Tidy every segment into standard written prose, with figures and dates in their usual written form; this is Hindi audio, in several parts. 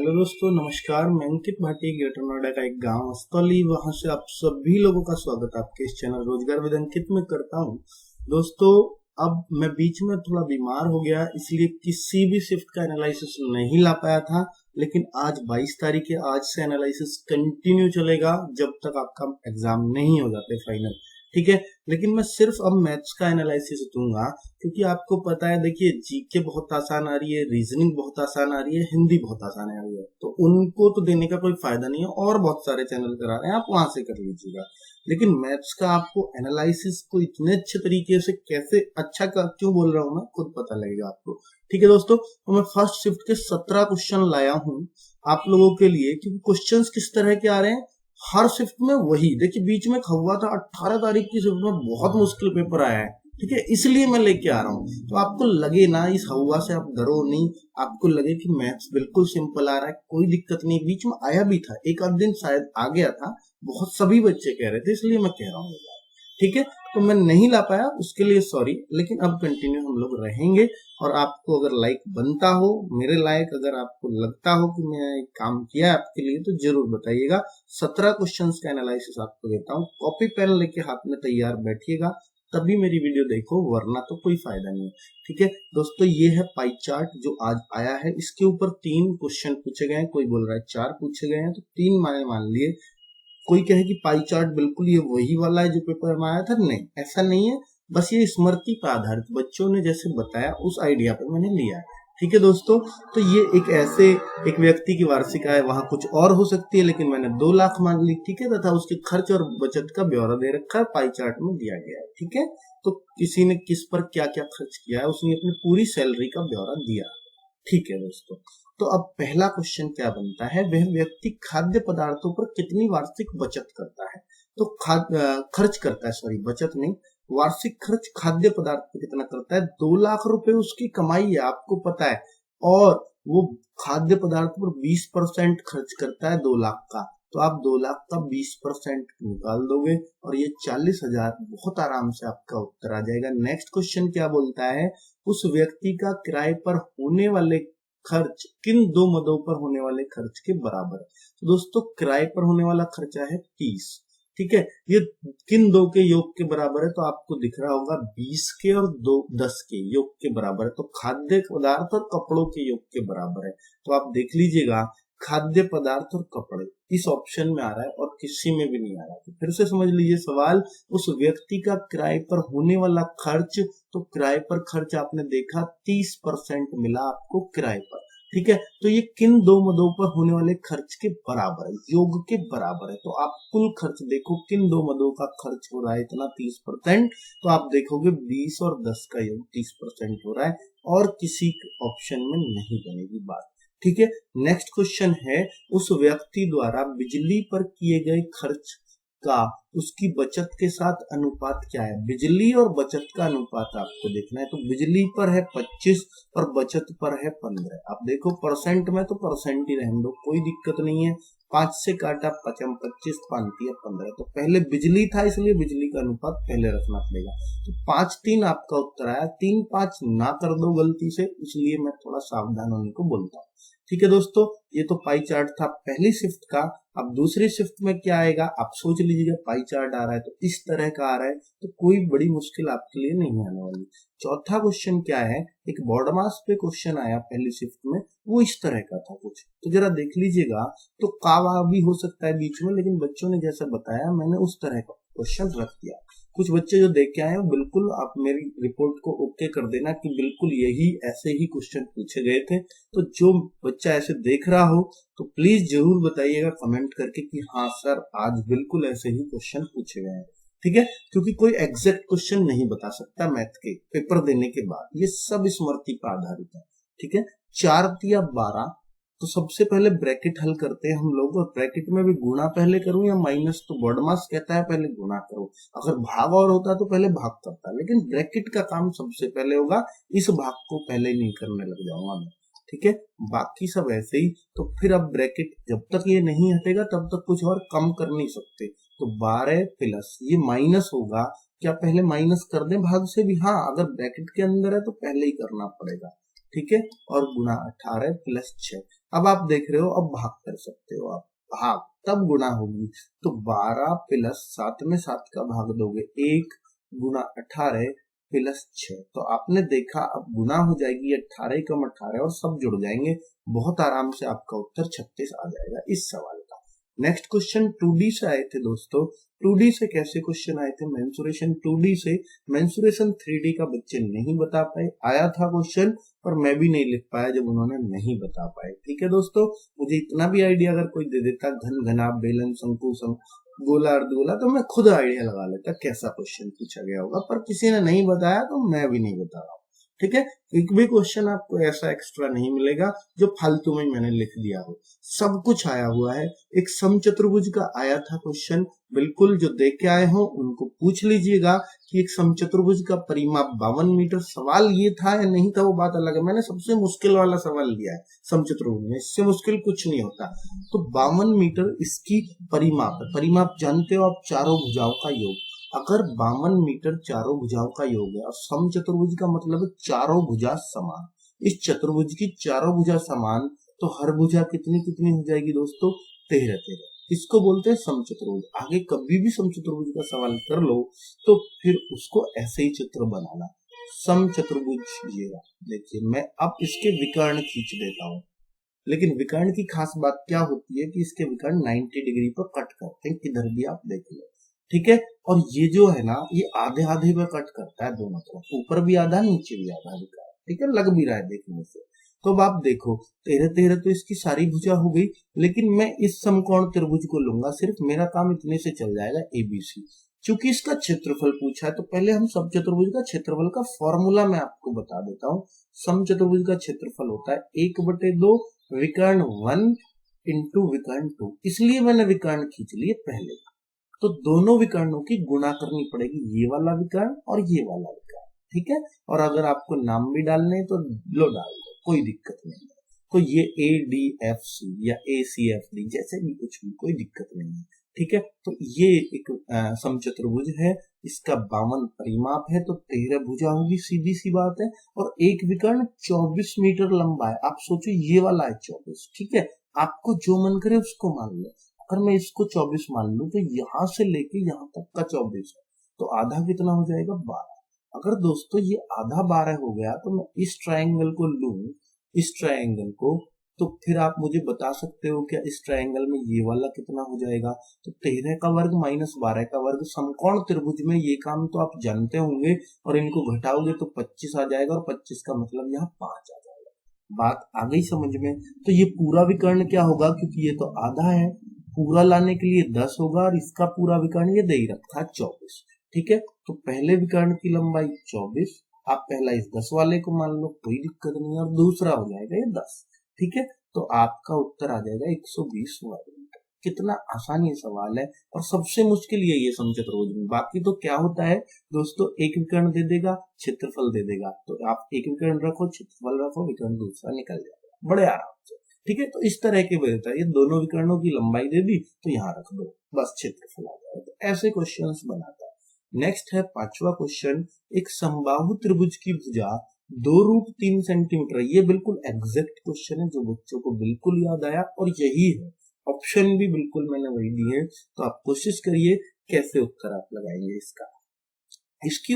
हेलो दोस्तों, नमस्कार। मैं अंकित भाटी, ग्रेटर नोएडा का एक गांव अस्तौली, वहां से आप सभी लोगों का स्वागत आपके इस चैनल रोजगार विद अंकित में करता हूं। दोस्तों, अब मैं बीच में थोड़ा बीमार हो गया, इसलिए किसी भी शिफ्ट का एनालिसिस नहीं ला पाया था। लेकिन आज 22 तारीख है, आज से एनालिसिस कंटिन्यू चलेगा जब तक आपका एग्जाम नहीं हो जाते फाइनल। ठीक है, लेकिन मैं सिर्फ अब मैथ्स का एनालिसिस दूंगा, क्योंकि आपको पता है, देखिए जीके बहुत आसान आ रही है, रीजनिंग बहुत आसान आ रही है, हिंदी बहुत आसान आ रही है, तो उनको तो देने का कोई फायदा नहीं है। और बहुत सारे चैनल करा रहे हैं, आप वहां से कर लीजिएगा। लेकिन मैथ्स का आपको एनालिसिस को इतने अच्छे तरीके से कैसे क्यों बोल रहा हूँ मैं, खुद पता लगेगा आपको। ठीक है दोस्तों, तो मैं फर्स्ट शिफ्ट के 17 क्वेश्चन लाया हूँ आप लोगों के लिए, क्योंकि क्वेश्चन किस तरह के आ रहे हैं हर शिफ्ट में वही। देखिए बीच में हुआ था 18 तारीख की शिफ्ट में बहुत मुश्किल पेपर आया है, ठीक है, इसलिए मैं लेके आ रहा हूँ। तो आपको लगे ना इस हवा से आप डरो नहीं, आपको लगे कि मैथ्स बिल्कुल सिंपल आ रहा है, कोई दिक्कत नहीं। बीच में आया भी था, एक आध दिन शायद आ गया था, बहुत सभी बच्चे कह रहे थे, इसलिए मैं कह रहा हूँ। ठीक है, तो मैं नहीं ला पाया, उसके लिए सॉरी। लेकिन अब कंटिन्यू हम लोग रहेंगे, और आपको अगर लाइक बनता हो, मेरे लायक अगर आपको लगता हो कि मैं एक काम किया आपके लिए, तो जरूर बताइएगा। 17 क्वेश्चंस का एनालिसिस आपको देता हूँ, कॉपी पेन लेके हाथ में तैयार बैठिएगा, तभी मेरी वीडियो देखो, वरना तो कोई फायदा नहीं। ठीक है दोस्तों, ये है पाई चार्ट जो आज आया है। इसके ऊपर 3 क्वेश्चन पूछे गए हैं, कोई बोल रहा है 4 पूछे गए हैं, तो 3 मैंने मान लिए। कोई कहे कि पाई चार्ट बिल्कुल ये वही वाला है जो पेपर में आया था, नहीं, ऐसा नहीं है। बस ये स्मृति पर आधारित, बच्चों ने जैसे बताया उस आइडिया पे मैंने लिया है। ठीक है दोस्तों, तो ये एक व्यक्ति की वार्षिक आय वहां कुछ और हो सकती है, लेकिन मैंने 2 लाख मान ली। ठीक है, तथा उसके खर्च और बचत का ब्यौरा दे रखा है, पाई चार्ट में दिया गया है। ठीक है, तो किसी ने किस पर क्या क्या खर्च किया है, उसने अपनी पूरी सैलरी का ब्यौरा दिया। ठीक है दोस्तों, तो अब पहला क्वेश्चन क्या बनता है, वह व्यक्ति खाद्य पदार्थों पर कितनी वार्षिक बचत करता है। तो खर्च करता है, सॉरी बचत नहीं, वार्षिक खर्च खाद्य पदार्थ पर कितना करता है। 2 लाख रुपए उसकी कमाई है, आपको पता है, और वो खाद्य पदार्थ पर 20% खर्च करता है 2 लाख का। तो आप 2 लाख का 20% निकाल दोगे, और ये 40,000 बहुत आराम से आपका उत्तर आ जाएगा। नेक्स्ट क्वेश्चन क्या बोलता है, उस व्यक्ति का किराए पर होने वाले खर्च किन 2 मदों पर होने वाले खर्च के बराबर है। तो दोस्तों, किराए पर होने वाला खर्चा है 30। ठीक है, ये किन 2 के योग के बराबर है, तो आपको दिख रहा होगा 20 के और 10 के योग के बराबर है। तो खाद्य पदार्थ और कपड़ों के योग के बराबर है। तो आप देख लीजिएगा, खाद्य पदार्थ और कपड़े इस ऑप्शन में आ रहा है और किसी में भी नहीं आ रहा। तो फिर से समझ लीजिए सवाल, उस व्यक्ति का किराए पर होने वाला खर्च, तो किराए पर खर्च आपने देखा 30% मिला आपको किराए पर। ठीक है, तो ये किन 2 मदों पर होने वाले खर्च के बराबर है, योग के बराबर है। तो आप कुल खर्च देखो, किन 2 मदों का खर्च हो रहा है इतना 30%, तो आप देखोगे 20 और 10 का योग 30% हो रहा है, और किसी ऑप्शन में नहीं बनेगी बात। ठीक है, नेक्स्ट क्वेश्चन है, उस व्यक्ति द्वारा बिजली पर किए गए खर्च का उसकी बचत के साथ अनुपात क्या है। बिजली और बचत का अनुपात आपको देखना है। तो बिजली पर है 25 और बचत पर है 15। आप देखो परसेंट में, तो परसेंट ही रहने दो, कोई दिक्कत नहीं है। 5 से काटा 25, 5 15। तो पहले बिजली था, इसलिए बिजली का अनुपात पहले रखना पड़ेगा। तो 5-3 आपका उत्तर आया। 3-5 ना कर दो गलती से, इसलिए मैं थोड़ा सावधान होने को बोलता हूँ। ठीक है दोस्तों, ये तो पाई चार्ट था पहली शिफ्ट का। अब दूसरी शिफ्ट में क्या आएगा, आप सोच लीजिएगा। पाई चार्ट आ रहा है तो इस तरह का आ रहा है, तो कोई बड़ी मुश्किल आपके लिए नहीं आने वाली। चौथा क्वेश्चन क्या है, एक बॉर्ड मास पे क्वेश्चन आया पहली शिफ्ट में, वो इस तरह का था कुछ, तो जरा देख लीजिएगा। तो कावा भी हो सकता है बीच में, लेकिन बच्चों ने जैसा बताया मैंने उस तरह का क्वेश्चन रख दिया। कुछ बच्चे जो देख के आए हैं, बिल्कुल आप मेरी रिपोर्ट को ओके कर देना कि बिल्कुल यही ऐसे ही क्वेश्चन पूछे गए थे। तो जो बच्चा ऐसे देख रहा हो, तो प्लीज जरूर बताइएगा कमेंट करके कि हाँ सर, आज बिल्कुल ऐसे ही क्वेश्चन पूछे गए हैं। ठीक है, क्योंकि कोई एग्जैक्ट क्वेश्चन नहीं बता सकता मैथ के पेपर देने के बाद, ये सब स्मृति पर आधारित है। ठीक है, 4 या 12, तो सबसे पहले ब्रैकेट हल करते हैं हम लोग, और ब्रैकेट में भी गुणा पहले करूं या माइनस, तो बॉर्ड मास कहता है पहले गुणा करो। अगर भाग और होता तो पहले भाग करता, लेकिन ब्रैकेट का काम सबसे पहले होगा, इस भाग को पहले नहीं करने लग जाऊंगा मैं। ठीक है, बाकी सब ऐसे ही। तो फिर अब ब्रैकेट जब तक ये नहीं हटेगा तब तक कुछ और कम कर नहीं सकते। तो 12 प्लस ये माइनस होगा, क्या पहले माइनस कर दें भाग से भी, हाँ अगर ब्रैकेट के अंदर है तो पहले ही करना पड़ेगा। ठीक है, और गुणा 18 प्लस 6। अब आप देख रहे हो, अब भाग कर सकते हो आप, भाग तब गुणा होगी, तो 12 प्लस 7 में 7 का भाग दोगे, 1 गुणा 18 प्लस 6, तो आपने देखा अब गुणा हो जाएगी 18 कम 18 और सब जुड़ जाएंगे, बहुत आराम से आपका उत्तर 36 आ जाएगा इस सवाल का। नेक्स्ट क्वेश्चन 2D से आए थे दोस्तों। 2D से कैसे क्वेश्चन आए थे? मेंसुरेशन 2D से, मेंसुरेशन 3D का बच्चे नहीं बता पाए, आया था क्वेश्चन पर मैं भी नहीं लिख पाया जब उन्होंने नहीं बता पाए। ठीक है दोस्तों, मुझे इतना भी आइडिया अगर कोई दे देता, घन घना बेलन शंकु गोला अर्धगोला, तो मैं खुद आइडिया लगा लेता कैसा क्वेश्चन पूछा गया होगा, पर किसी ने नहीं बताया तो मैं भी नहीं बता रहा हूँ। ठीक है, एक भी क्वेश्चन आपको ऐसा एक्स्ट्रा नहीं मिलेगा जो फालतू में मैंने लिख दिया हो, सब कुछ आया हुआ है। एक समचतुर्भुज का आया था क्वेश्चन, बिल्कुल जो देख के आए हो उनको पूछ लीजिएगा कि एक समचतुर्भुज का परिमाप 52 मीटर, सवाल ये था या नहीं था वो बात अलग है, मैंने सबसे मुश्किल वाला सवाल लिया है समचतुर्भुज में, इससे मुश्किल कुछ नहीं होता। तो 52 मीटर इसकी परिमाप है, परिमाप जानते हो आप, चारों भुजाओं का योग। अगर 52 मीटर चारों भुजाओं का योग है और समचतुर्भुज का मतलब है चारों भुजा समान, इस चतुर्भुज की चारों भुजा समान, तो हर भुजा कितनी कितनी हो जाएगी दोस्तों? 13 13, इसको बोलते हैं समचतुर्भुज। आगे कभी भी समचतुर्भुज का सवाल कर लो तो फिर उसको ऐसे ही चित्र बनाना, समचतुर्भुज। ये देखिए, मैं अब इसके विकर्ण खींच देता हूँ, लेकिन विकर्ण की खास बात क्या होती है कि इसके विकर्ण 90 डिग्री पर कट करते हैं, किधर भी आप देख लो। ठीक है, और ये जो है ना, ये आधे आधे पे कट करता है दोनों तरफ, ऊपर भी आधा नीचे भी आधा विकर्ण। ठीक है, लग भी रहा है देखने से। तो अब आप देखो 13 13 तो इसकी सारी भुजा हो गई, लेकिन मैं इस समकोण त्रिभुज को लूंगा, सिर्फ मेरा काम इतने से चल जाएगा, ABC। चूंकि इसका क्षेत्रफल पूछा है तो पहले हम समचतुर्भुज का क्षेत्रफल का फॉर्मूला मैं आपको बता देता हूँ। समचतुर्भुज का क्षेत्रफल होता है 1/2 विकर्ण 1 इंटू विकर्ण 2, इसलिए मैंने विकर्ण खींच लिए पहले। तो दोनों विकर्णों की गुणा करनी पड़ेगी, ये वाला विकर्ण और ये वाला विकर्ण। ठीक है, और अगर आपको नाम भी डालने तो लो डाल दो, कोई दिक्कत नहीं है। तो ये ADFC या ACFD जैसे भी कुछ भी, कोई दिक्कत नहीं है। ठीक है, तो ये एक समचतुर्भुज है, इसका 52 परिमाप है, तो 13 भुजा होगी, सीधी सी बात है। और एक विकर्ण 24 मीटर लंबा है, आप सोचो ये वाला है 24। ठीक है, आपको जो मन करे उसको मान लो, अगर मैं इसको 24 मान लूं तो यहां से लेके यहां तक का 24 है, तो आधा कितना हो जाएगा? 12। अगर दोस्तों ये आधा 12 हो गया तो मैं इस ट्रायंगल को लूं, इस ट्रायंगल को, तो फिर आप मुझे बता सकते हो क्या इस ट्रायंगल में ये वाला कितना हो जाएगा? तो 13 का वर्ग माइनस 12 का वर्ग, समकोण त्रिभुज में ये काम तो आप जानते होंगे, और इनको घटाओगे तो 25 आ जाएगा, और 25 का मतलब यहाँ 5 आ जाएगा। बात आ गई समझ में? तो ये पूरा विकर्ण क्या होगा, क्योंकि ये तो आधा है, पूरा लाने के लिए 10 होगा, और इसका पूरा विकर्ण ये दे ही रखा 24। ठीक है, तो पहले विकर्ण की लंबाई 24, आप पहला इस 10 वाले को मान लो, कोई दिक्कत नहीं है, और दूसरा हो जाएगा ये 10। ठीक है, तो आपका उत्तर आ जाएगा 120 वर्ग मीटर। कितना आसान ये सवाल है, और सबसे मुश्किल ये समचतुर्भुज में। बाकी तो क्या होता है दोस्तों, एक विकर्ण दे देगा, क्षेत्रफल दे देगा, तो आप एक विकर्ण रखो, क्षेत्रफल रखो, विकर्ण दूसरा निकल जाएगा बड़े आराम से। ठीक है, तो इस तरह के बनता है, ये दोनों विकर्णों की लंबाई दे दी तो यहाँ रख दो, बस क्षेत्रफल आ जाएगा। तो ऐसे क्वेश्चंस बनाता है। नेक्स्ट है 5वां क्वेश्चन, एक समबाहु त्रिभुज की भुजा 2√3 सेंटीमीटर। ये बिल्कुल एग्जैक्ट क्वेश्चन है जो बच्चों को बिल्कुल याद आया, और यही है, ऑप्शन भी बिल्कुल मैंने वही दी है, तो आप कोशिश करिए कैसे उत्तर आप लगाएंगे इसका। इसकी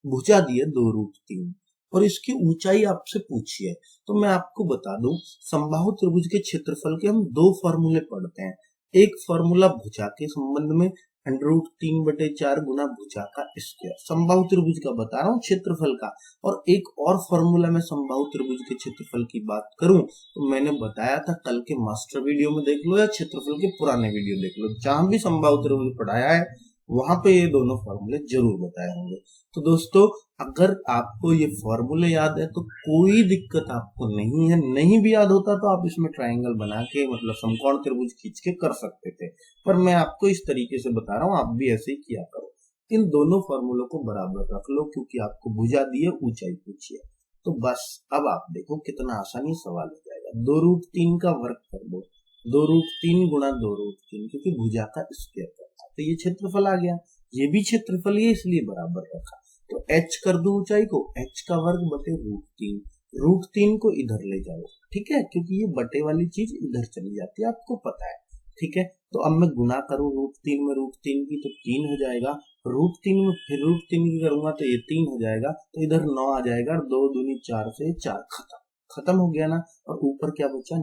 भुजा दी है 2√3 और इसकी ऊंचाई आपसे पूछी है, तो मैं आपको बता दूं, समबाहु त्रिभुज के क्षेत्रफल के हम 2 फॉर्मूले पढ़ते हैं। एक फॉर्मूला भुजा के संबंध में, √3/4 गुना भुजा का स्क्वायर, समबाहु त्रिभुज का बता रहा हूँ क्षेत्रफल का। और एक और फॉर्मूला में समबाहु त्रिभुज के क्षेत्रफल की बात करूं तो मैंने बताया था, कल के मास्टर वीडियो में देख लो या क्षेत्रफल के पुराने वीडियो देख लो, जहां भी समबाहु त्रिभुज पढ़ाया है वहां पे ये दोनों फॉर्मूले जरूर बताए होंगे। तो दोस्तों, अगर आपको ये फॉर्मूले याद है तो कोई दिक्कत आपको नहीं है, नहीं भी याद होता तो आप इसमें ट्रायंगल बना के, मतलब समकोण त्रिभुज खींच के कर सकते थे, पर मैं आपको इस तरीके से बता रहा हूँ, आप भी ऐसे ही किया करो। इन दोनों फॉर्मूलों को बराबर रख लो, क्योंकि आपको भुजा दी है, ऊंचाई पूछी है। तो बस अब आप देखो कितना आसानी सवाल हो जाएगा। 2√3 का वर्ग कर दो, 2√3 गुणा 2√3, क्योंकि भुजा का स्क्वायर करता है, तो ये क्षेत्रफल आ गया, ये भी क्षेत्रफल है इसलिए बराबर रखा। तो h कर दो ऊंचाई को, h का वर्ग बटे √3, √3 को इधर ले जाओ, ठीक है, क्योंकि ये बटे वाली चीज इधर चली जाती है, आपको पता है, ठीक है। तो अब मैं गुना करूं √3 में √3 की तो 3 हो जाएगा, √3 में फिर √3 की करूंगा तो ये 3 हो जाएगा, तो इधर 9 आ जाएगा, 2 दूनी 4 से 4, खत्म हो गया ना। और ऊपर क्या बचा,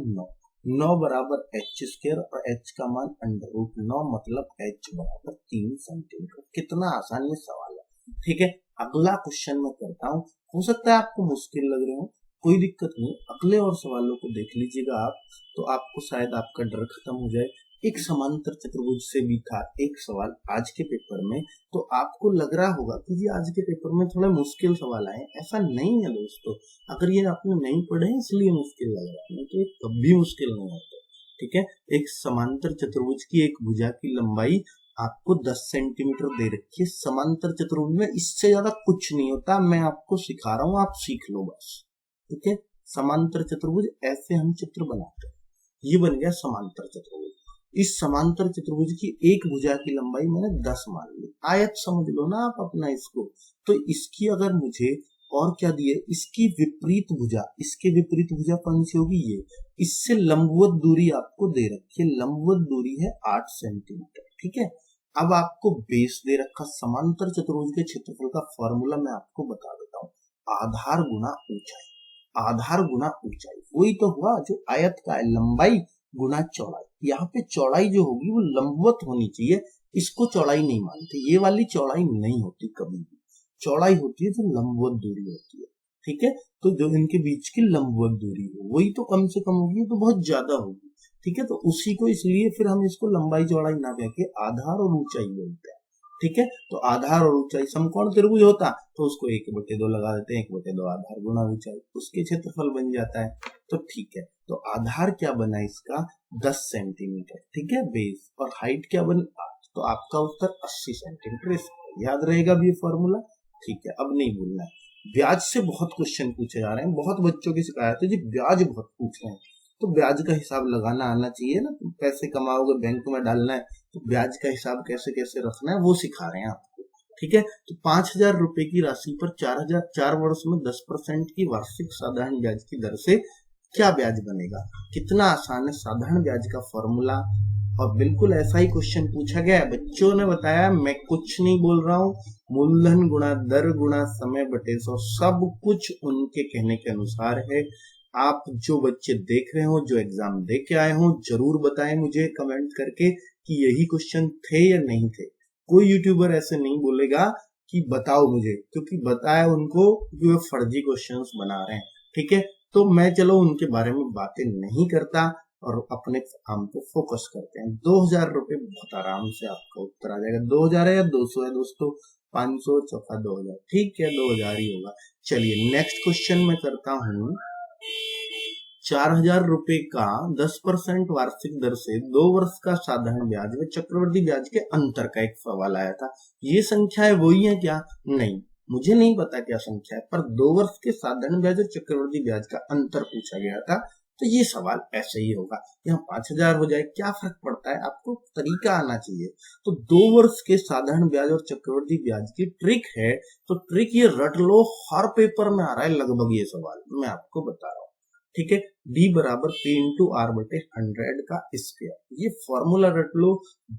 9 बराबर h² और h का मान √9, मतलब h बराबर 3 सेंटीमीटर। कितना आसान ये सवाल है, ठीक है। अगला क्वेश्चन मैं करता हूँ, हो सकता है आपको मुश्किल लग रहे हो, कोई दिक्कत नहीं, अगले और सवालों को देख लीजिएगा आप, तो आपको शायद आपका डर खत्म हो जाए। एक समांतर चतुर्भुज से भी था एक सवाल आज के पेपर में, तो आपको लग रहा होगा कि जी आज के पेपर में थोड़ा मुश्किल सवाल आए, ऐसा नहीं है दोस्तों। अगर ये आपने नहीं पढ़े इसलिए मुश्किल लग रहा है, नहीं तो कभी मुश्किल नहीं होता, ठीक है। एक समांतर चतुर्भुज की एक भुजा की लंबाई आपको 10 सेंटीमीटर दे रखी है। समांतर चतुर्भुज में इससे ज्यादा कुछ नहीं होता, मैं आपको सिखा रहा हूँ, आप सीख लो बस, ठीक है। समांतर चतुर्भुज ऐसे हम चित्र बनाते हैं, ये बन गया समांतर चतुर्भुज। इस समांतर चतुर्भुज की एक भुजा की लंबाई मैंने 10 मान ली, आयत समझ लो ना आप अपना इसको। तो इसकी अगर मुझे और क्या दिए, इसकी विपरीत भुजा, इसके विपरीत भुजा कौन सी होगी, ये, इससे लंबवत दूरी आपको दे रखी है, लंबवत दूरी है 8 सेंटीमीटर, ठीक है। अब आपको बेस दे रखा, समांतर चतुर्भुज के क्षेत्रफल का फॉर्मूला मैं आपको बता देता हूँ, आधार गुना ऊंचाई, आधार गुना ऊंचाई, वही तो हुआ जो आयत का है, लंबाई गुना चौड़ाई। यहाँ पे चौड़ाई जो होगी वो लंबवत होनी चाहिए, इसको चौड़ाई नहीं मानते, ये वाली चौड़ाई नहीं होती कभी भी, चौड़ाई होती है जो लंबवत दूरी होती है, ठीक है। तो जो इनके बीच की लंबवत दूरी हो वही तो कम से कम होगी, तो बहुत ज्यादा होगी, ठीक है। तो उसी को इसलिए फिर हम इसको लंबाई चौड़ाई ना कह के आधार और ऊंचाई बोलते हैं, ठीक है। तो आधार और ऊंचाई समकोण त्रिभुज होता तो उसको 1/2 लगा देते हैं, 1/2 आधार गुना ऊंचाई, उसके क्षेत्रफल बन जाता है, तो ठीक है। तो आधार क्या बना इसका, 10 सेंटीमीटर, ठीक है, बेस, और हाइट क्या बनी 8, तो आपका उत्तर 80 सेंटीमीटर। याद रहेगा भी ये फॉर्मूला, ठीक है, अब नहीं भूलना है। ब्याज से बहुत क्वेश्चन पूछे जा रहे हैं, बहुत बच्चों की शिकायत है जी ब्याज बहुत पूछ रहे हैं, तो ब्याज का हिसाब लगाना आना चाहिए ना, तुम पैसे कमाओगे बैंक में डालना है, तो ब्याज का हिसाब कैसे कैसे रखना है वो सिखा रहे हैं आपको, ठीक है। तो 5,000 रुपए की राशि पर 4 वर्ष में 10% की वार्षिक साधारण ब्याज की दर से क्या ब्याज बनेगा। कितना आसान है साधारण ब्याज का फॉर्मूला, और बिल्कुल ऐसा ही क्वेश्चन पूछा गया है, बच्चों ने बताया, मैं कुछ नहीं बोल रहा हूँ, मूलधन गुणा दर गुणा समय बटे 100, सब कुछ उनके कहने के अनुसार है। आप जो बच्चे देख रहे हो, जो एग्जाम दे के आए हो, जरूर बताएं मुझे कमेंट करके कि यही क्वेश्चन थे या नहीं थे। कोई यूट्यूबर ऐसे नहीं बोलेगा कि बताओ मुझे, क्योंकि बताया उनको कि वो फर्जी क्वेश्चंस बना रहे हैं, ठीक है। तो मैं चलो उनके बारे में बातें नहीं करता और अपने काम पे फोकस करते हैं। 2,000 रुपए बहुत आराम से आपका उत्तर आ जाएगा, 2,000 है या 200 है दोस्तों, 500 चौका 2,000, ठीक है, 2,000 ही होगा। चलिए नेक्स्ट क्वेश्चन मैं करता हूँ, 4,000 रुपए का 10% वार्षिक दर से 2 वर्ष का साधारण ब्याज व चक्रवृद्धि ब्याज के अंतर का एक सवाल आया था। ये संख्याएं वही है क्या, नहीं, मुझे नहीं पता क्या संख्या है, पर 2 वर्ष के साधारण ब्याज और चक्रवृद्धि ब्याज का अंतर पूछा गया था, तो ये सवाल ऐसे ही होगा। यहाँ 5,000 हो जाए, क्या फर्क पड़ता है, आपको तरीका आना चाहिए। तो 2 वर्ष के साधारण ब्याज और चक्रवृद्धि ब्याज की ट्रिक है, तो ट्रिक ये रट लो, हर पेपर में आ रहा है लगभग ये सवाल, मैं आपको बता रहा हूँ, ठीक है। D बराबर P इंटू आर बटे 100 का स्क्वायर, ये फॉर्मूला रट लो,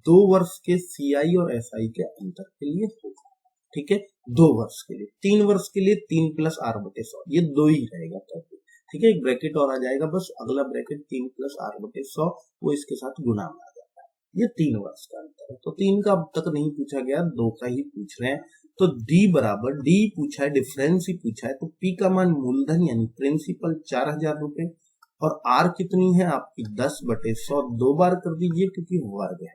2 वर्ष के CI और SI के अंतर के लिए होगा, ठीक है। 2 वर्ष के लिए, 3 वर्ष के लिए 3 प्लस आर बटे 100, ये 2 ही रहेगा तब, ठीक है। एक ब्रैकेट और आ जाएगा, बस अगला ब्रैकेट 3 प्लस आर बटे 100, वो इसके साथ गुना में आ जाता है, ये 3 वर्ष का अंतर है। तो 3 का अब तक नहीं पूछा गया, 2 का ही पूछ रहे हैं। तो D बराबर, D पूछा है, डिफरेंस ही पूछा है, तो P का मान मूलधन यानी प्रिंसिपल 4,000 रुपए, और R कितनी है आपकी 10/100, 2 बार कर दीजिए क्योंकि वर्ग है,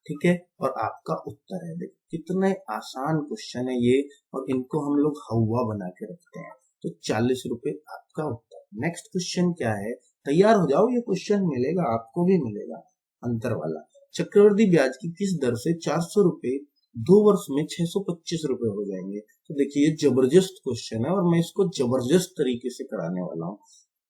ठीक है। और आपका उत्तर है, देखिए कितने आसान क्वेश्चन है ये, और इनको हम लोग हवा बना के रखते हैं। तो 40 रुपए आपका उत्तर। नेक्स्ट क्वेश्चन क्या है, तैयार हो जाओ, ये क्वेश्चन मिलेगा आपको भी मिलेगा, अंतर वाला। चक्रवृद्धि ब्याज की किस दर से 400 रुपए 2 वर्ष में 625 रुपए हो जाएंगे। तो देखिए ये जबरदस्त क्वेश्चन है, और मैं इसको जबरदस्त तरीके से कराने वाला हूँ।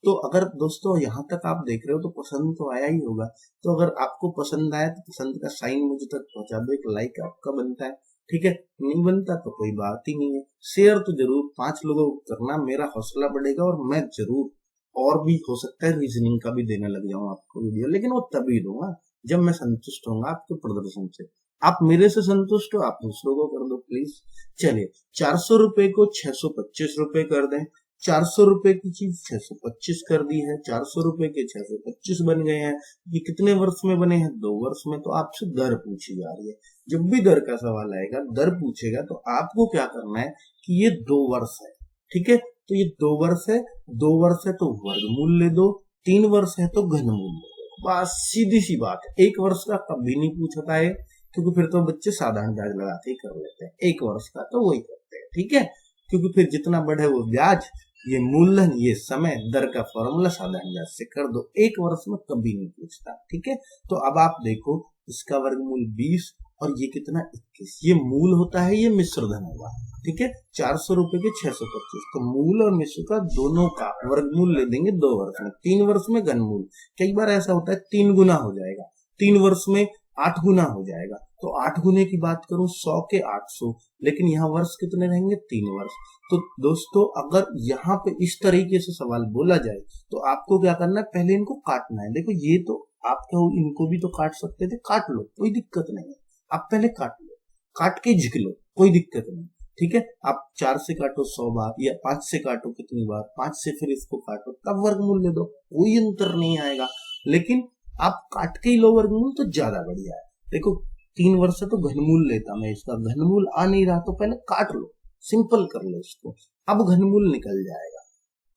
तो अगर दोस्तों यहाँ तक आप देख रहे हो तो पसंद तो आया ही होगा, तो अगर आपको पसंद आया तो पसंद का साइन मुझे तक पहुंचा दो, एक लाइक आपका बनता है, ठीक है, नहीं बनता तो कोई बात ही नहीं है। शेयर तो जरूर 5 लोगों को करना, मेरा हौसला बढ़ेगा और मैं जरूर और भी हो सकता है रीजनिंग का भी देने लग जाऊं आपको वीडियो, लेकिन वो तभी दूंगा जब मैं संतुष्ट होऊंगा आपके प्रदर्शन से। आप मेरे से संतुष्ट हो, आप दूसरों को कर दो प्लीज। चलिए, 400 रुपए को 625 रुपए कर दें। 400 रुपए की चीज 625 कर दी है, 400 रुपए के 625 बन गए हैं। ये कितने वर्ष में बने हैं? 2 वर्ष में। तो आपसे दर पूछी जा रही है। जब भी दर का सवाल आएगा, दर पूछेगा, तो आपको क्या करना है कि ये 2 वर्ष है, ठीक है, तो ये 2 वर्ष है, 2 वर्ष है तो वर्गमूल ले दो, 3 वर्ष है तो घनमूल ले दो। बस सीधी सी बात है। 1 वर्ष का कभी नहीं पूछता है, क्योंकि फिर तो बच्चे साधारण ब्याज लगाते ही कर लेते हैं। 1 वर्ष का तो वही करते हैं, ठीक है, क्योंकि फिर जितना बढ़े वो ब्याज, ये मूलधन, ये समय, दर का फॉर्मूला साधारण ब्याज से कर दो। 1 वर्ष में कभी नहीं पूछता, ठीक है। तो अब आप देखो, इसका वर्गमूल 20 और ये कितना 21, ये मूल होता है, ये मिश्र धन होगा, ठीक है। 400 रुपए के 625, तो मूल और मिश्र का दोनों का वर्गमूल ले देंगे 2 वर्ष में। 3 वर्ष में घनमूल, कई बार ऐसा होता है 3 गुना हो जाएगा, 3 वर्ष में 8 गुना हो जाएगा। तो 8 गुने की बात करूं 100 के 800, लेकिन यहाँ वर्ष कितने रहेंगे? 3 वर्ष। तो दोस्तों, अगर यहाँ पे इस तरीके से सवाल बोला जाए तो आपको क्या करना है, पहले इनको काटना है। देखो, ये तो आप कहो इनको भी तो काट सकते थे, काट लो, कोई दिक्कत नहीं है। आप पहले काट लो, काट के झिक लो, कोई दिक्कत नहीं, ठीक है। आप 4 से काटो 100 बार, या 5 से काटो कितनी बार, 5 से फिर इसको काटो, तब वर्गमूल ले दो, कोई अंतर नहीं आएगा। लेकिन आप काट के ही लो वर्गमूल तो ज्यादा बढ़िया है। देखो, 3 वर्ष से तो घनमूल लेता मैं, इसका घनमूल आ नहीं रहा तो पहले काट लो, सिंपल कर लो इसको, अब घनमूल निकल जाएगा।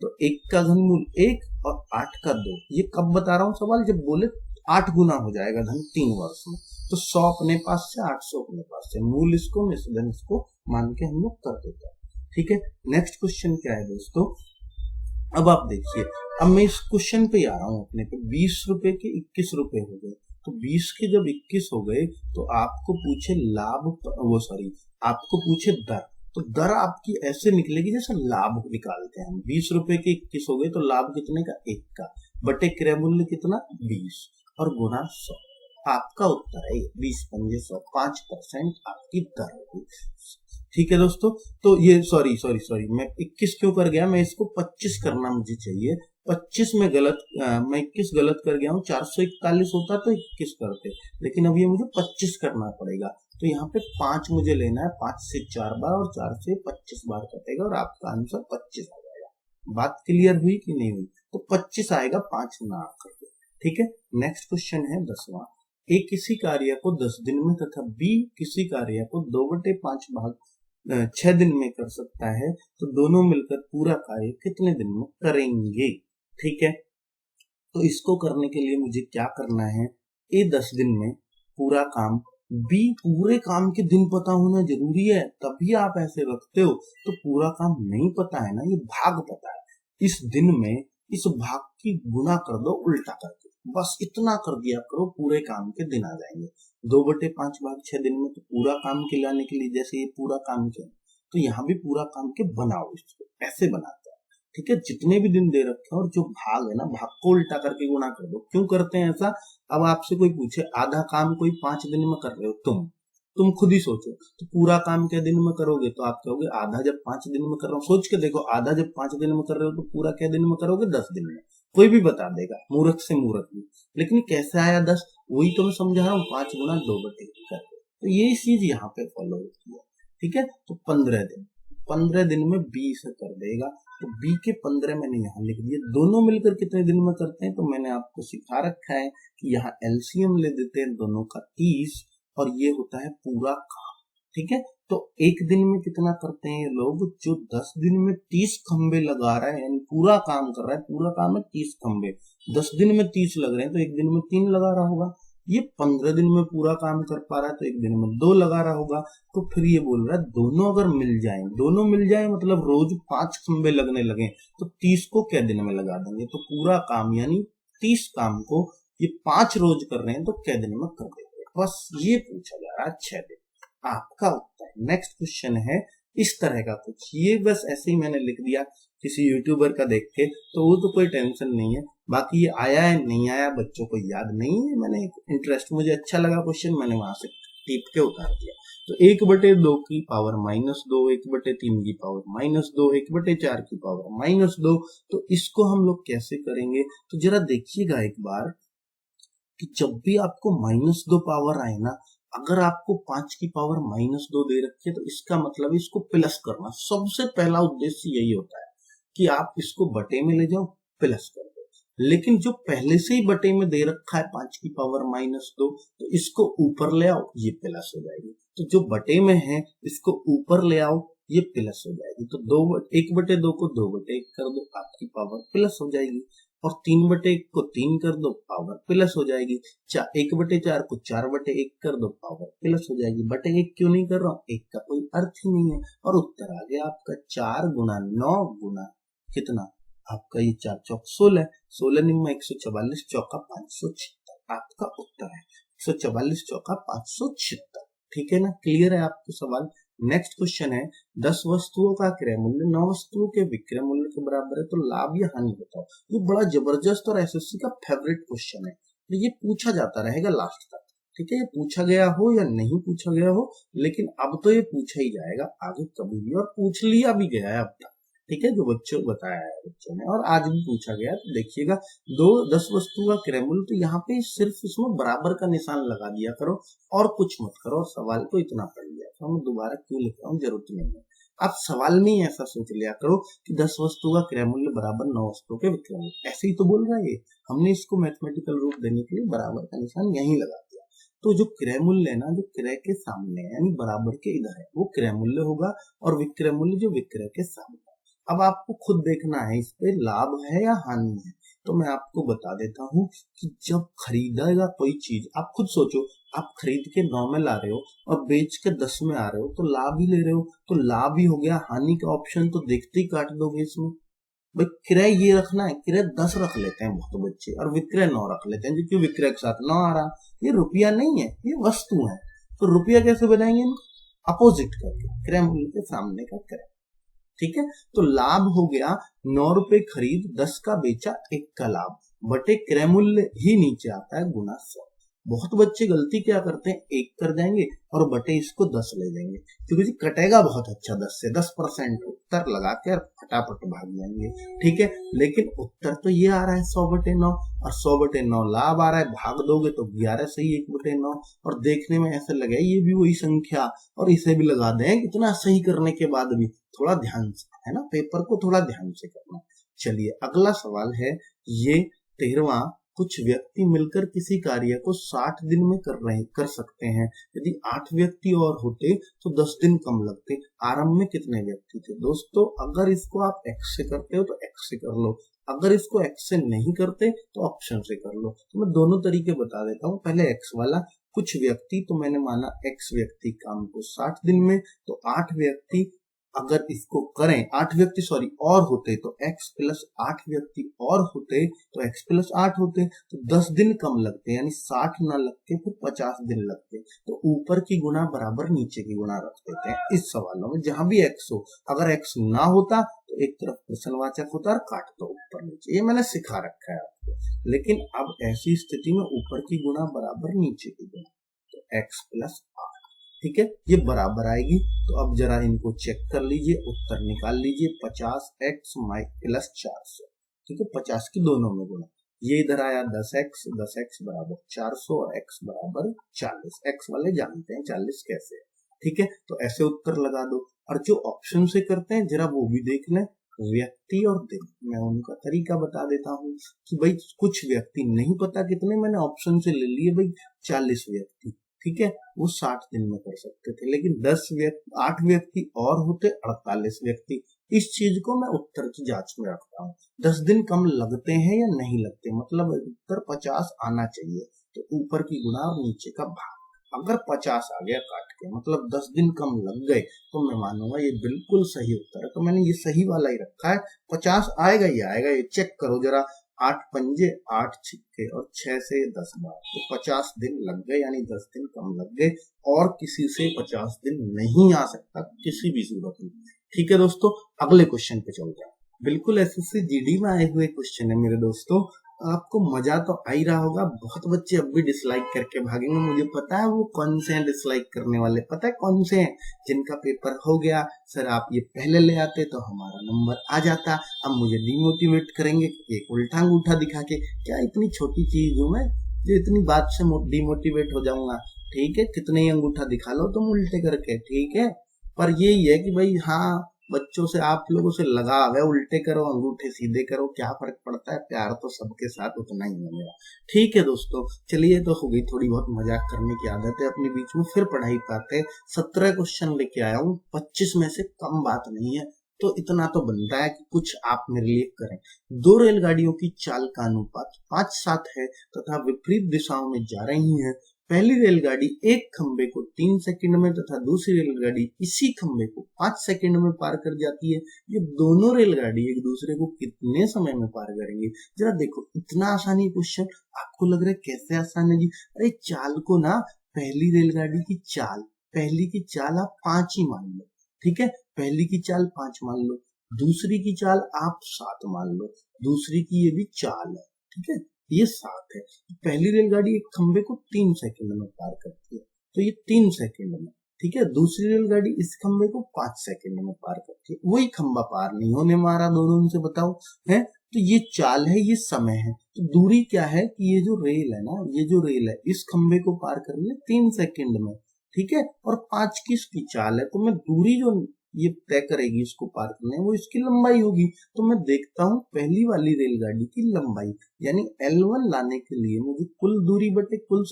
तो 1 का घनमूल 1 और 8 का 2। ये कब बता रहा हूं सवाल? जब बोले 8 गुना हो जाएगा धन 3 वर्ष में। तो 100 अपने पास से, 800 अपने पास से, मूल इसको, मिश्रधन इसको मान के हम लोग कर देते हैं, ठीक है। नेक्स्ट क्वेश्चन क्या है दोस्तों? अब आप देखिए, अब मैं इस क्वेश्चन पे आ रहा हूं अपने पे। 20 रुपए के 21 रुपए हो गए, तो 20 के जब 21 हो गए तो आपको पूछे लाभ, वो सॉरी, आपको पूछे दर। तो दर आपकी ऐसे निकलेगी जैसे लाभ निकालते हैं हम। 20 रुपए के 21 हो गए तो लाभ कितने का? 1 का, बटे क्रय मूल्य कितना? 20 और गुणा 100। आपका उत्तर है 20 पंजे 100, 5% आपकी दर होगी, ठीक है दोस्तों। तो ये सॉरी मैं 21 क्यों कर गया, मैं इसको 25 करना मुझे चाहिए। 25 में गलत, मैं 21 गलत कर गया हूँ। 441 होता तो 21 करते, लेकिन अब ये मुझे 25 करना पड़ेगा। तो यहाँ पे 5 मुझे लेना है, 5 से 4 बार और 4 से 25 बार कटेगा और आपका आंसर 25 आ जाएगा। बात क्लियर हुई कि नहीं हुई? तो 25 आएगा, 5 ना करके, ठीक है। नेक्स्ट क्वेश्चन है 10वां। ए किसी कार्य को 10 दिन में तथा बी किसी कार्य को 2/5 भाग 6 दिन में कर सकता है, तो दोनों मिलकर पूरा कार्य कितने दिन में करेंगे, ठीक है। तो इसको करने के लिए मुझे क्या करना है? ए 10 दिन में पूरा काम, बी पूरे काम के दिन पता होना जरूरी है, तभी आप ऐसे रखते हो। तो पूरा काम नहीं पता है ना, ये भाग पता है। इस दिन में इस भाग की गुना कर दो उल्टा करके, बस इतना कर दिया करो, पूरे काम के दिन आ जाएंगे। 2/5 भाग 6 दिन में, तो पूरा काम के लाने के लिए, जैसे ये पूरा काम के, तो यहाँ भी पूरा काम के बनाओ, इसको ऐसे बनाते हैं, ठीक है। जितने भी दिन दे रखे हैं और जो भाग है ना, भाग को उल्टा करके गुना कर दो। क्यों करते हैं ऐसा? अब आपसे कोई पूछे आधा काम कोई 5 दिन में कर रहे हो, तुम खुद ही सोचो, तो पूरा काम क्या दिन में करोगे? तो आप कहोगे आधा जब 5 दिन में कर रहा हूँ। सोच के देखो, आधा जब 5 दिन में कर रहे हो तो पूरा क्या दिन में करोगे? 10 दिन में। कोई भी बता देगा, मूर्ख से मूर्ख भी। लेकिन कैसे आया 10? वही तो मैं समझा रहा हूँ, 5 गुना 2/5। तो ये चीज यहाँ पे फॉलो होती है, ठीक है। तो 15 दिन में बी से कर देगा, तो बी के 15 मैंने यहाँ लिख दिए। दोनों मिलकर कितने दिन में करते हैं? तो मैंने आपको सिखा रखा है कि यहाँ एलसीएम ले देते हैं दोनों का 30, और ये होता है पूरा काम, ठीक है। तो एक दिन में कितना करते हैं ये लोग? जो 10 दिन में 30 खंबे लगा रहा है, यानी पूरा काम कर रहा है, पूरा काम है 30 खंबे, 10 दिन में 30 लग रहे हैं, तो एक दिन में 3 लगा रहा होगा। ये 15 दिन में पूरा काम कर पा रहा है, तो एक दिन में 2 लगा रहा होगा। तो फिर ये बोल रहा है दोनों अगर मिल जाए मतलब रोज 5 खंबे लगने लगे, तो 30 को क्या दिन में लगा देंगे? तो पूरा काम यानी 30 काम को ये 5 रोज कर रहे हैं, तो क्या दिन में कर देंगे? बस ये पूछा जा रहा है, 6 दिन आपका उत्तर। नेक्स्ट क्वेश्चन है इस तरह का कुछ, ये बस ऐसे ही मैंने लिख दिया किसी यूट्यूबर का देख के, तो वो तो कोई टेंशन नहीं है। बाकी ये आया है नहीं आया बच्चों को याद नहीं है, मैंने एक इंटरेस्ट, मुझे अच्छा लगा क्वेश्चन, मैंने वहां से टिप के उतार दिया। तो 1/2 की पावर -2, 1/3 की पावर -2, 1/4 की पावर -2। तो इसको हम लोग कैसे करेंगे, तो जरा देखिएगा एक बार कि जब भी आपको -2 पावर आए ना, अगर आपको 5 की पावर -2 दे रखी है तो इसका मतलब इसको प्लस करना। सबसे पहला उद्देश्य यही होता है कि आप इसको बटे में ले जाओ, प्लस कर दो। लेकिन जो पहले से ही बटे में दे रखा है 5 की पावर -2, तो इसको ऊपर ले आओ, ये प्लस हो जाएगी। तो जो बटे में है इसको ऊपर ले आओ, ये प्लस हो जाएगी। तो 1/2 को 2/1 कर दो, आपकी पावर प्लस हो जाएगी। और 3/1 को 3 कर दो, पावर प्लस हो जाएगी। 1/4 को 4/1 कर दो, पावर प्लस हो जाएगी। बटे 1 क्यों नहीं कर रहा हूं, 1 का कोई अर्थ ही नहीं है। और उत्तर आ गया आपका 4 गुना 9 गुना कितना, आपका ये 4 चौक 16, 16 निम्न 144 चौका 576, आपका उत्तर है 144 चौका 576। ठीक है ना, क्लियर है आपको सवाल। नेक्स्ट क्वेश्चन है 10 वस्तुओं का क्रय मूल्य 9 वस्तुओं के विक्रय मूल्य के बराबर है, तो लाभ या हानि बताओ। ये बड़ा जबरदस्त और एसएससी का फेवरेट क्वेश्चन है, तो ये पूछा जाता रहेगा लास्ट तक। ठीक है, ये पूछा गया हो या नहीं पूछा गया हो, लेकिन अब तो ये पूछा ही जाएगा आगे कभी भी, और पूछ लिया भी गया है अब तक। ठीक है, जो बच्चों को बताया है बच्चों ने, और आज भी पूछा गया। तो देखिएगा 10 वस्तु का क्रय मूल्य, तो यहाँ पे सिर्फ इसमें बराबर का निशान लगा दिया करो और कुछ मत करो, और सवाल को इतना पढ़ लिया करो। मैं दोबारा क्यों लिख रहा हूँ, जरूरत नहीं है। आप सवाल में ही ऐसा सोच लिया करो कि 10 वस्तु का क्रय मूल्य बराबर 9 वस्तुओं के विक्रय मूल्य, ऐसे ही तो बोल रहा है ये। हमने इसको मैथमेटिकल रूप देने के लिए बराबर का निशान यहीं लगा दिया। तो जो क्रय मूल्य है ना, जो क्रय के सामने है यानी बराबर के इधर है, वो क्रय मूल्य होगा, और विक्रय मूल्य जो विक्रय के सामने। अब आपको खुद देखना है इस पे लाभ है या हानि है। तो मैं आपको बता देता हूँ कि जब खरीदेगा कोई चीज, आप खुद सोचो, आप खरीद के 9 में ला रहे हो और बेच के 10 में आ रहे हो, तो लाभ ही ले रहे हो, तो लाभ ही हो गया। हानि का ऑप्शन तो देखते ही काट दोगे इसमें। भाई क्रय ये रखना है, क्रय 10 रख लेते हैं बहुत बच्चे, और विक्रय 9 रख लेते हैं, क्योंकि विक्रय के साथ 9 आ रहा। ये रुपया नहीं है, ये वस्तु है। तो रुपया कैसे बनाएंगे, अपोजिट करके, क्रय मूल्य के सामने का क्रय। ठीक है, तो लाभ हो गया 9 रुपए खरीद, 10 का बेचा, 1 का लाभ, बटे क्रय मूल्य ही नीचे आता है गुना 100। बहुत बच्चे गलती क्या करते हैं, 1 कर देंगे और बटे इसको 10 ले लेंगे, क्योंकि कटेगा बहुत अच्छा 10 से 10% उत्तर लगा के फटाफट भाग जाएंगे। ठीक है, लेकिन उत्तर तो ये आ रहा है 100/9, और 100/9 लाभ आ रहा है, भाग दोगे तो 11 सही 1/9। और देखने में ऐसे लगे ये भी वही संख्या, और इसे भी लगा दें। इतना सही करने के बाद भी थोड़ा ध्यान से, है ना, पेपर को थोड़ा ध्यान से करना। चलिए अगला सवाल है ये 13वां, कुछ व्यक्ति मिलकर किसी कार्य को 60 दिन में कर सकते हैं। यदि 8 व्यक्ति और होते तो 10 दिन कम लगते। आरंभ में कितने व्यक्ति थे। दोस्तों अगर इसको आप x से करते हो तो x से कर लो, अगर इसको x से नहीं करते तो ऑप्शन से कर लो। तो मैं दोनों तरीके बता देता हूँ। पहले x वाला, कुछ व्यक्ति, तो मैंने माना x व्यक्ति काम को 60 दिन में, तो 8 व्यक्ति अगर इसको करें, 8 व्यक्ति और होते तो x प्लस 8 व्यक्ति और होते तो x प्लस 8 होते, तो 10 दिन कम लगते, यानी 60 ना लगते, फिर 50 दिन लगते। तो ऊपर की गुना बराबर नीचे की गुना रख देते हैं इस सवालों में, जहां भी x हो। अगर x ना होता तो एक तरफ प्रश्नवाचक होता और काट दो ऊपर नीचे, ये मैंने सिखा रखा है आपको। लेकिन अब ऐसी स्थिति में ऊपर की गुना बराबर नीचे की गुना, तो x प्लस 8। ठीक है, ये बराबर आएगी। तो अब जरा इनको चेक कर लीजिए, उत्तर निकाल लीजिए। 50x प्लस 400, ठीक है, 50 की दोनों में गुना, ये इधर आया 10x बराबर 400 और x बराबर 40। x वाले जानते हैं 40 कैसे है। ठीक है, तो ऐसे उत्तर लगा दो। और जो ऑप्शन से करते हैं जरा वो भी देख लें, व्यक्ति और दिन। मैं उनका तरीका बता देता हूँ कि भाई कुछ व्यक्ति नहीं पता कितने, मैंने ऑप्शन से ले लिए भाई 40 व्यक्ति। ठीक है, वो 60 दिन में कर सकते थे, लेकिन 8 व्यक्ति और होते 48 व्यक्ति। इस चीज को मैं उत्तर की जांच में रखता हूँ। 10 दिन कम लगते हैं या नहीं लगते, मतलब उत्तर 50 आना चाहिए। तो ऊपर की गुना और नीचे का भाग, अगर 50 आ गया काट के, मतलब 10 दिन कम लग गए, तो मैं मानूंगा ये बिल्कुल सही उत्तर है। तो मैंने ये सही वाला ही रखा है, 50 आएगा ही आएगा। ये चेक करो जरा, 8 पंजे 8 छिक्के और 6 से 10 बार, तो 50 दिन लग गए, यानी 10 दिन कम लग गए। और किसी से 50 दिन नहीं आ सकता किसी भी सूरत में। ठीक है दोस्तों, अगले क्वेश्चन पे चलते हैं। बिल्कुल एसएससी जीडी में आए हुए क्वेश्चन है मेरे दोस्तों। आपको मजा तो आ ही रहा होगा। बहुत बच्चे अब भी डिसलाइक करके भागेंगे, मुझे पता है वो कौन से हैं डिसलाइक करने वाले, पता है कौन से हैं, जिनका पेपर हो गया सर आप ये पहले ले आते तो हमारा नंबर आ जाता, अब मुझे डिमोटिवेट करेंगे एक उल्टा अंगूठा दिखा के। क्या इतनी छोटी चीज हूं मैं जो इतनी बात से डिमोटिवेट हो जाऊंगा? ठीक है, कितने ही अंगूठा दिखा लो तुम उल्टे करके, ठीक है, पर यही है कि भाई हाँ, बच्चों से आप लोगों से लगाव है, उल्टे करो अंगूठे सीधे करो, क्या फर्क पड़ता है, प्यार तो सबके साथ उतना ही है मेरा। ठीक है दोस्तों, चलिए तो हो गई थोड़ी बहुत मजाक करने की आदत है अपने बीच में, फिर पढ़ाई पाते। 17 क्वेश्चन लेके आया हूँ, 25 में से कम बात नहीं है, तो इतना तो बनता है कि कुछ आप मेरे लिए करें। दो रेलगाड़ियों की चाल का अनुपात 5-7 है तथा विपरीत दिशाओं में जा रही है। पहली रेलगाड़ी एक खंबे को 3 सेकंड में तथा दूसरी रेलगाड़ी इसी खंबे को 5 सेकंड में पार कर जाती है। ये दोनों रेलगाड़ी एक दूसरे को कितने समय में पार करेंगे? जरा देखो, इतना आसान ही क्वेश्चन, आपको लग रहा है कैसे आसान है जी? अरे चाल को ना, पहली रेलगाड़ी की चाल, पहली की चाल आप 5 ही मान लो, ठीक है, पहली की चाल 5 मान लो, दूसरी की चाल आप 7 मान लो, दूसरी की ये भी चाल है, ठीक है, ये 7 है। पहली रेलगाड़ी एक खंबे को 3 सेकंड में पार करती है, तो ये 3 सेकंड में, ठीक है, दूसरी रेलगाड़ी इस खंबे को 5 सेकंड में पार करती है, वही खंबा पार नहीं होने वाला दोनों से, बताओ है? तो ये चाल है, ये समय है, तो दूरी क्या है कि ये जो रेल है ना, ये जो रेल है इस खंबे को पार कर रही है 3 सेकंड में, ठीक है, और 5 किसकी चाल है, तो मैं दूरी जो ये तय करेगी इसको पार करने, वो इसकी लंबाई होगी। तो मैं देखता हूँ पहली वाली रेलगाड़ी की लंबाई, यानी L1 लाने के लिए मुझे कुल दूरी बटे कुल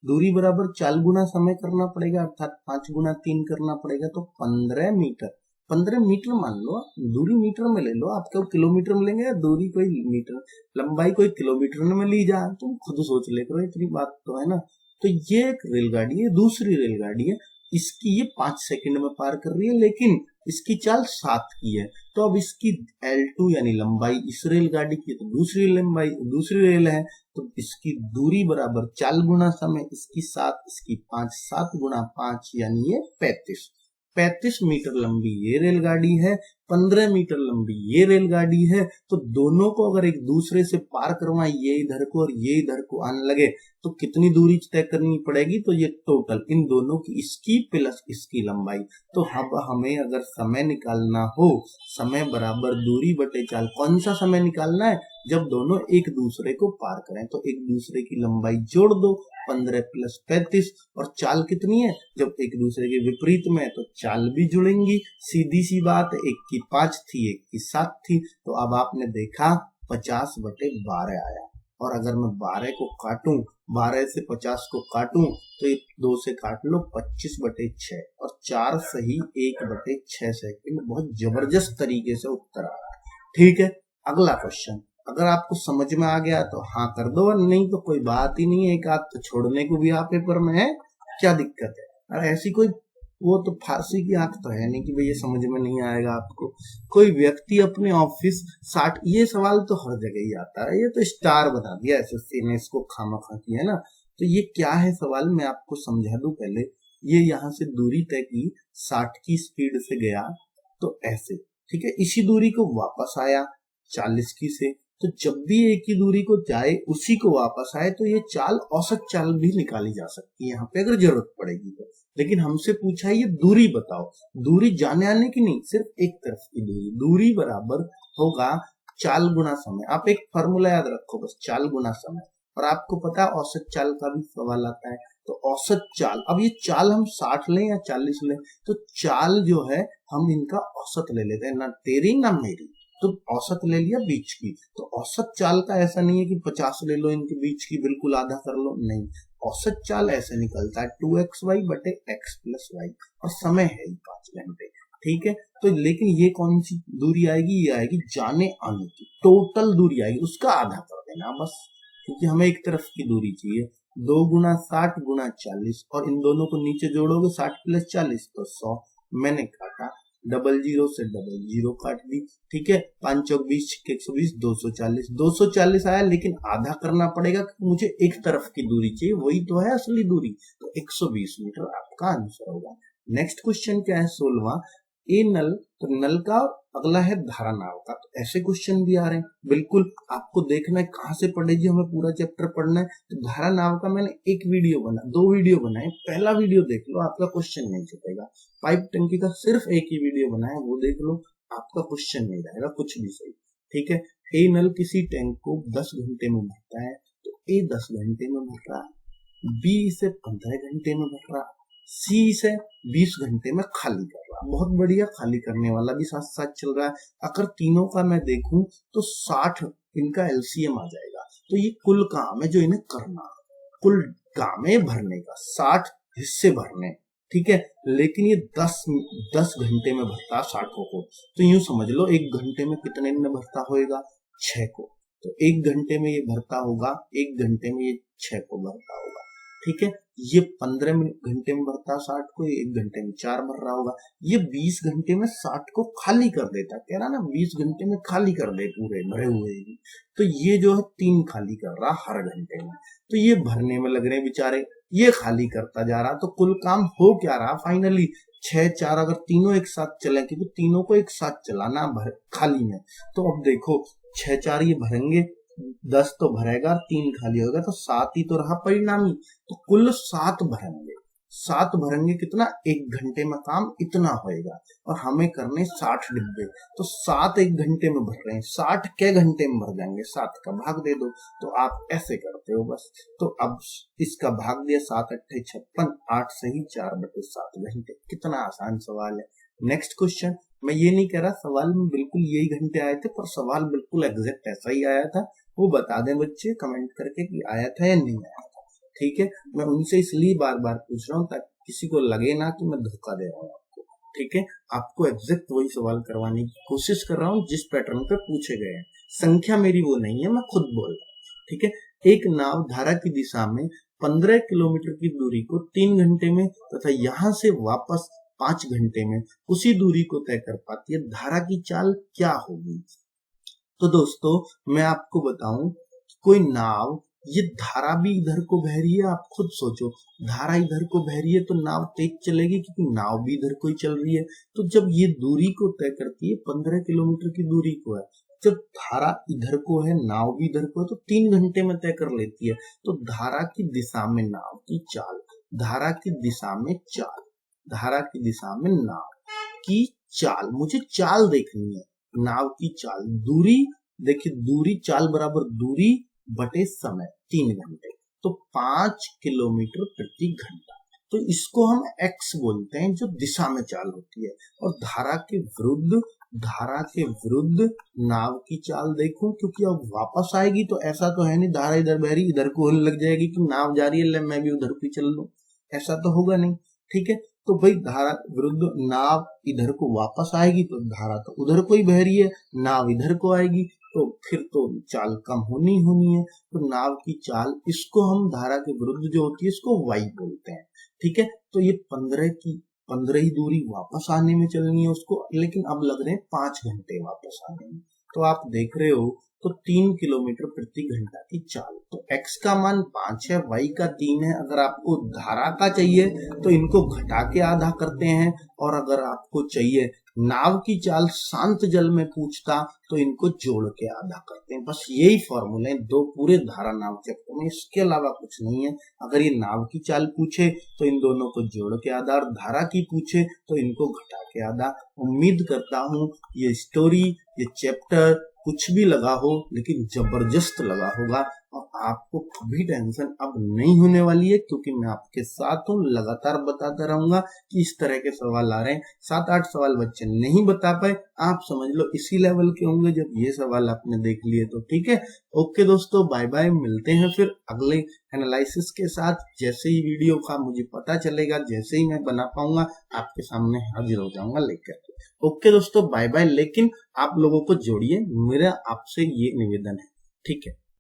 दूरी बराबर चाल गुना समय करना पड़ेगा, अर्थात 5 गुना 3 करना पड़ेगा, तो 15 मीटर। 15 मीटर मान लो, दूरी मीटर में ले लो, आपको किलोमीटर में लेंगे या दूरी कोई मीटर, लंबाई कोई किलोमीटर में ली जा, तुम खुद सोच ले करो, इतनी बात तो है ना। तो ये एक रेलगाड़ी है, दूसरी रेलगाड़ी है, इसकी ये 5 सेकंड में पार कर रही है, लेकिन इसकी चाल 7 की है, तो अब इसकी L2 यानी लंबाई इस रेलगाड़ी की, तो दूसरी लंबाई दूसरी रेल है, तो इसकी दूरी बराबर चाल गुना समय, इसकी 7 इसकी 5, 7 गुना 5 यानी ये 35 मीटर लंबी ये रेलगाड़ी है, 15 मीटर लंबी ये रेलगाड़ी है। तो दोनों को अगर एक दूसरे से पार करवाएं, ये इधर को और ये इधर को आने लगे, तो कितनी दूरी तय करनी पड़ेगी? तो ये टोटल इन दोनों की, इसकी प्लस इसकी लंबाई। तो अब हमें अगर समय निकालना हो, समय बराबर दूरी बटे चाल, कौन सा समय निकालना है? जब दोनों एक दूसरे को पार करें, तो एक दूसरे की लंबाई जोड़ दो, 15 + 35, और चाल कितनी है? जब एक दूसरे के विपरीत में है तो चाल भी जुड़ेंगी, सीधी सी बात है, एक की 5 थी एक की 7 थी, तो अब आपने देखा 50/12 आया। और अगर मैं 12 को काटूं, 12 से 50 को काटूं, तो ये 2 से काट लो, 25/6, और 4 सही 1/6 सेकंड। बहुत जबरदस्त तरीके से उत्तर आ रहा है। ठीक है, अगला क्वेश्चन, अगर आपको समझ में आ गया तो हाँ कर दो, नहीं तो कोई बात ही नहीं है, एक आध तो छोड़ने को भी आप पेपर में है, क्या दिक्कत है? अरे ऐसी कोई वो तो फारसी की आंख तो है नहीं कि भैया समझ में नहीं आएगा आपको। कोई व्यक्ति अपने ऑफिस 60, ये सवाल तो हर जगह ही आता है, ये तो स्टार बना दिया एसएससी ने इसको, खामखा की है ना। तो ये क्या है सवाल, मैं आपको समझा दूं पहले। ये यहाँ से दूरी तय की, 60 की स्पीड से गया तो ऐसे, ठीक है, इसी दूरी को वापस आया 40 की से, तो जब भी एक ही दूरी को जाए उसी को वापस आए, तो ये चाल, औसत चाल भी निकाली जा सकती है यहाँ पे अगर जरूरत पड़ेगी तो। लेकिन हमसे पूछा ये दूरी बताओ, दूरी जाने आने की नहीं, सिर्फ एक तरफ की दूरी। दूरी बराबर होगा चाल गुना समय। आप एक फॉर्मूला याद रखो बस, चाल गुना समय। और आपको पता है औसत चाल का भी सवाल आता है, तो औसत चाल, अब ये चाल हम 60 लें या 40 लें, तो चाल जो है हम इनका औसत ले लेते हैं, ना तेरी ना मेरी, तो औसत ले लिया बीच की। तो औसत चाल का ऐसा नहीं है कि 50 ले लो इनके बीच की, बिल्कुल आधा कर लो, नहीं, औसत चाल ऐसे निकलता है 2xy/x + y, और समय है 5 घंटे। ठीक है, तो लेकिन ये कौन सी दूरी आएगी? ये आएगी जाने आने की, टोटल दूरी आएगी, उसका आधा कर देना बस, क्योंकि हमें एक तरफ की दूरी चाहिए। 2 गुना 60 गुना 40, और इन दोनों को नीचे जोड़ोगे 60 + 40 तो 100। मैंने काटा, 00 से 00 काट दी, ठीक है, 5 चौक 20, 120, 240, 240 आया, लेकिन आधा करना पड़ेगा, मुझे एक तरफ की दूरी चाहिए, वही तो है असली दूरी, तो 120 मीटर आपका आंसर होगा। नेक्स्ट क्वेश्चन क्या है, 16वां, ए नल, तो नल का अगला है धारा नाव का। तो ऐसे क्वेश्चन भी आ रहे हैं, बिल्कुल आपको देखना है कहाँ से पढ़े जी, हमें पूरा चैप्टर पढ़ना है। तो धारा नाव का मैंने दो वीडियो बनाए, पहला वीडियो देख लो, आपका क्वेश्चन नहीं छूटेगा। पाइप टंकी का सिर्फ एक ही वीडियो बनाया, वो देख लो, आपका क्वेश्चन नहीं रहेगा कुछ भी सही, ठीक है। ए नल किसी टैंक को 10 घंटे में भरता है, तो ए 10 घंटे में भर रहा है, बी इसे 15 घंटे में भर रहा है, सी इसे 20 घंटे में खाली कर रहा है। बहुत बढ़िया, खाली करने वाला भी साथ साथ चल रहा है। अगर तीनों का मैं देखूं तो 60 इनका एलसीएम आ जाएगा। तो ये कुल काम है जो इन्हें करना, कुल काम है भरने का, 60 हिस्से भरने, ठीक है। लेकिन ये 10 घंटे में भरता 60 को। तो यूं समझ लो 1 घंटे में कितने में भरता होगा, 6 को। तो 1 घंटे में ये भरता होगा, 1 घंटे में ये 6 को भरता होगा, ठीक है। ये 15 घंटे में भरता 60 को, 1 घंटे में 4 भर रहा होगा। ये 20 घंटे में 60 को खाली कर देता, कह रहा ना 20 घंटे में खाली कर दे पूरे भरे हुए। तो ये जो है 3 खाली कर रहा हर घंटे में। तो ये भरने में लग रहे बेचारे, ये खाली करता जा रहा। तो कुल काम हो क्या रहा फाइनली, 6 4 अगर तीनों एक साथ चले, क्योंकि तीनों को एक साथ चलाना खाली में। तो अब देखो 6 4 ये भरेंगे, 10 तो भरेगा, 3 खाली होगा, तो 7 ही तो रहा परिणामी। तो कुल 7 भरेंगे, 7 भरेंगे कितना, 1 घंटे में काम इतना होएगा। और हमें करने 60 डिब्बे, तो 7 1 घंटे में भर रहे हैं, 60 के घंटे में भर जाएंगे, 7 का भाग दे दो। तो आप ऐसे करते हो बस। तो अब इसका भाग दिया, 7 8 56, 8 सही 4/7 घंटे। कितना आसान सवाल है। Next question. मैं ये नहीं कह रहा सवाल में बिल्कुल यही घंटे आए थे, पर सवाल बिल्कुल एग्जैक्ट ऐसा ही आया था। वो बता दें बच्चे कमेंट करके कि आया था या नहीं आया था, ठीक है। मैं उनसे इसलिए बार बार पूछ रहा हूँ ताकि किसी को लगे ना कि मैं धोखा दे रहा हूँ आपको, ठीक है। आपको एग्जैक्ट वही सवाल करवाने की कोशिश कर रहा हूँ जिस पैटर्न पे पूछे गए हैं। संख्या मेरी वो नहीं है, मैं खुद बोल रहा हूँ, ठीक है। एक नाव धारा की दिशा में 15 किलोमीटर की दूरी को 3 घंटे में तथा यहाँ से वापस 5 घंटे में उसी दूरी को तय कर पाती है, धारा की चाल क्या होगी। तो दोस्तों मैं आपको बताऊं, कोई नाव, ये धारा भी इधर को बह रही है, आप खुद सोचो, धारा इधर को बह रही है तो नाव तेज चलेगी, क्योंकि नाव भी इधर को ही चल रही है। तो जब ये दूरी को तय करती है, 15 किलोमीटर की दूरी को है, जब धारा इधर को है, नाव भी इधर को है, तो 3 घंटे में तय कर लेती है। तो धारा की दिशा में नाव की चाल, धारा की दिशा में चाल, धारा की दिशा में नाव की चाल, मुझे चाल देखनी है, नाव की चाल। दूरी देखिए, दूरी चाल बराबर दूरी बटे समय, 3 घंटे, तो 5 किलोमीटर प्रति घंटा। तो इसको हम x बोलते हैं, जो दिशा में चाल होती है। और धारा के विरुद्ध नाव की चाल देखो, क्योंकि अब वापस आएगी, तो ऐसा तो है नहीं धारा इधर बह रही इधर को होने लग जाएगी कि नाव जा रही है मैं भी उधर को चल लूं, ऐसा तो होगा नहीं, ठीक है। तो भाई धारा विरुद्ध, नाव इधर को वापस आएगी तो धारा तो उधर को ही बह रही है, नाव इधर को आएगी तो फिर तो चाल कम होनी है। तो नाव की चाल, इसको हम धारा के विरुद्ध जो होती है इसको y बोलते हैं, ठीक है। तो ये 15 ही दूरी वापस आने में चलनी है उसको, लेकिन अब लग रहे हैं 5 घंटे वापस आने में। तो आप देख रहे हो, तो 3 किलोमीटर प्रति घंटा की चाल। तो x का मान 5 है, y का 3 है। अगर आपको धारा का चाहिए तो इनको घटा के आधा करते हैं, और अगर आपको चाहिए नाव की चाल शांत जल में पूछता तो इनको जोड़ के आधा करते हैं। बस यही फॉर्मूले हैं दो पूरे धारा नाव चैप्टर में, इसके अलावा कुछ नहीं है। अगर ये नाव की चाल पूछे तो इन दोनों को जोड़ के आधा, और धारा की पूछे तो इनको घटा के आधा। उम्मीद करता हूँ ये स्टोरी, ये चैप्टर कुछ भी लगा हो लेकिन जबरदस्त लगा होगा, और आपको कभी टेंशन अब नहीं होने वाली है, क्योंकि मैं आपके साथ हूँ, लगातार बताता रहूंगा कि इस तरह के सवाल आ रहे हैं। 7-8 सवाल बच्चे नहीं बता पाए, आप समझ लो इसी लेवल के होंगे जब ये सवाल आपने देख लिए तो, ठीक है। ओके दोस्तों, बाय बाय, मिलते हैं फिर अगले एनालिसिस के साथ। जैसे ही वीडियो का मुझे पता चलेगा, जैसे ही मैं बना पाऊंगा, आपके सामने हाजिर हो जाऊंगा लेकर। ओके दोस्तों, बाय बाय। लेकिन आप लोगों को जोड़िए, मेरा आपसे ये निवेदन है, ठीक है।